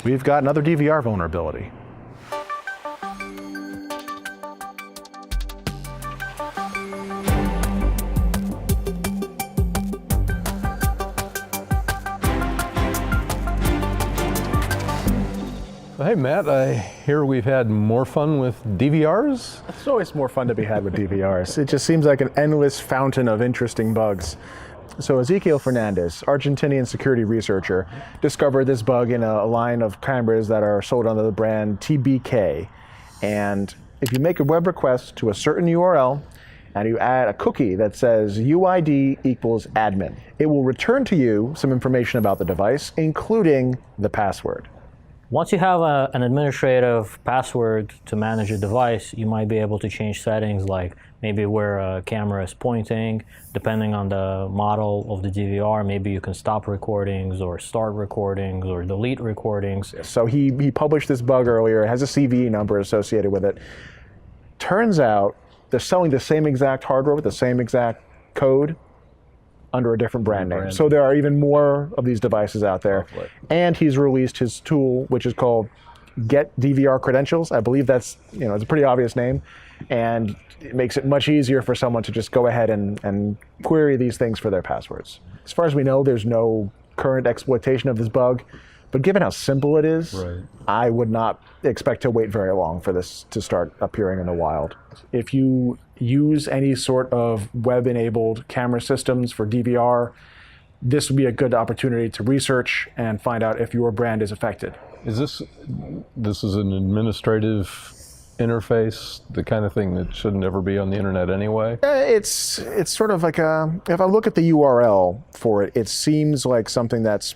we've got another DVR vulnerability. Hey Matt, I hear we've had more fun with DVRs? It's always more fun to be had with DVRs. It just seems like an endless fountain of interesting bugs. So Ezequiel Fernandez, Argentinian security researcher, discovered this bug in a line of cameras that are sold under the brand TBK. And if you make a web request to a certain URL and you add a cookie that says UID equals admin, it will return to you some information about the device, including the password. Once you have an administrative password to manage a device, you might be able to change settings like maybe where a camera is pointing. Depending on the model of the DVR, maybe you can stop recordings or start recordings or delete recordings. So he published this bug earlier. It has a CVE number associated with it. Turns out they're selling the same exact hardware with the same exact code under a different brand name. So there are even more of these devices out there. Lovely. And he's released his tool, which is called Get DVR Credentials. I believe that's, it's a pretty obvious name. And it makes it much easier for someone to just go ahead and query these things for their passwords. As far as we know, there's no current exploitation of this bug. But given how simple it is, I would not expect to wait very long for this to start appearing in the wild. If you use any sort of web-enabled camera systems for DVR, this would be a good opportunity to research and find out if your brand is affected. Is this is an administrative interface, the kind of thing that should never be on the internet anyway? It's sort of like if I look at the URL for it, it seems like something that's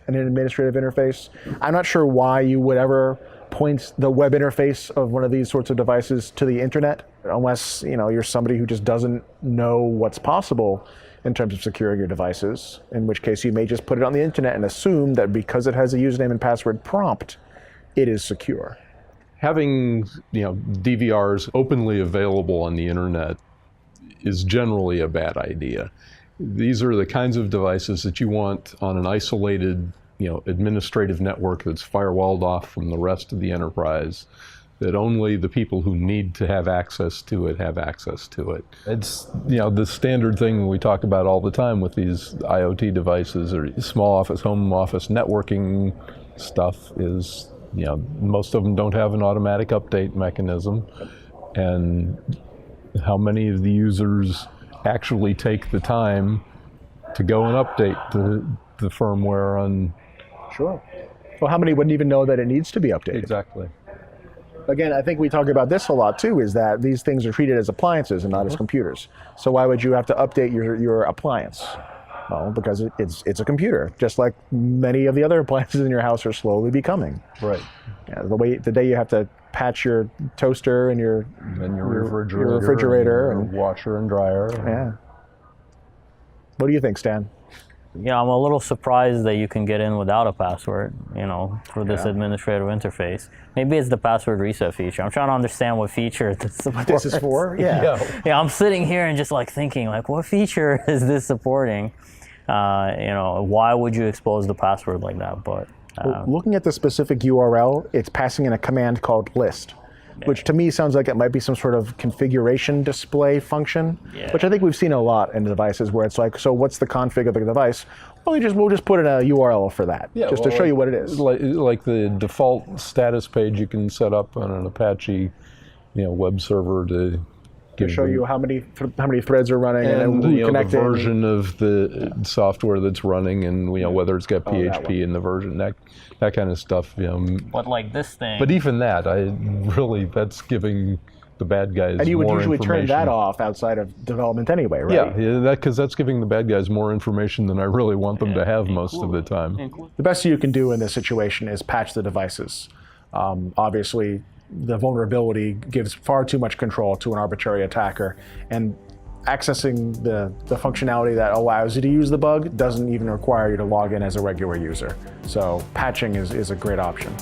an administrative interface. I'm not sure why you would ever point the web interface of one of these sorts of devices to the internet, unless you're somebody who just doesn't know what's possible in terms of securing your devices, in which case you may just put it on the internet and assume that because it has a username and password prompt, it is secure. Having DVRs openly available on the internet is generally a bad idea. These are the kinds of devices that you want on an isolated, administrative network that's firewalled off from the rest of the enterprise, that only the people who need to have access to it have access to it. It's, the standard thing we talk about all the time with these IoT devices or small office, home office networking stuff is, most of them don't have an automatic update mechanism. And how many of the users actually take the time to go and update the firmware on... Sure. Well, how many wouldn't even know that it needs to be updated? Exactly. Again, I think we talk about this a lot too, is that these things are treated as appliances and not as computers. So why would you have to update your appliance? Well, because it's a computer, just like many of the other appliances in your house are slowly becoming. Right. Yeah, the day you have to patch your toaster and your refrigerator and washer and dryer. Yeah. What do you think, Stan? Yeah, I'm a little surprised that you can get in without a password, for this administrative interface. Maybe it's the password reset feature. I'm trying to understand what feature this supports. This is for? Yeah. Yeah, I'm sitting here and just thinking, what feature is this supporting? Why would you expose the password like that? But looking at the specific URL, it's passing in a command called list, which to me sounds like it might be some sort of configuration display function, which I think we've seen a lot in devices where it's like, so what's the config of the device? Well, we'll just put in a URL for that, just to show you what it is. Like the default status page you can set up on an Apache, web server to show you how many threads are running and the version of the software that's running, and whether it's got PHP in the version, that kind of stuff. But like this thing. But even that, that's giving the bad guys more information. And you would usually turn that off outside of development anyway, right? Yeah, because that's giving the bad guys more information than I really want them to have most of the time. The best you can do in this situation is patch the devices. Obviously, the vulnerability gives far too much control to an arbitrary attacker, and accessing the functionality that allows you to use the bug doesn't even require you to log in as a regular user. So patching is a great option.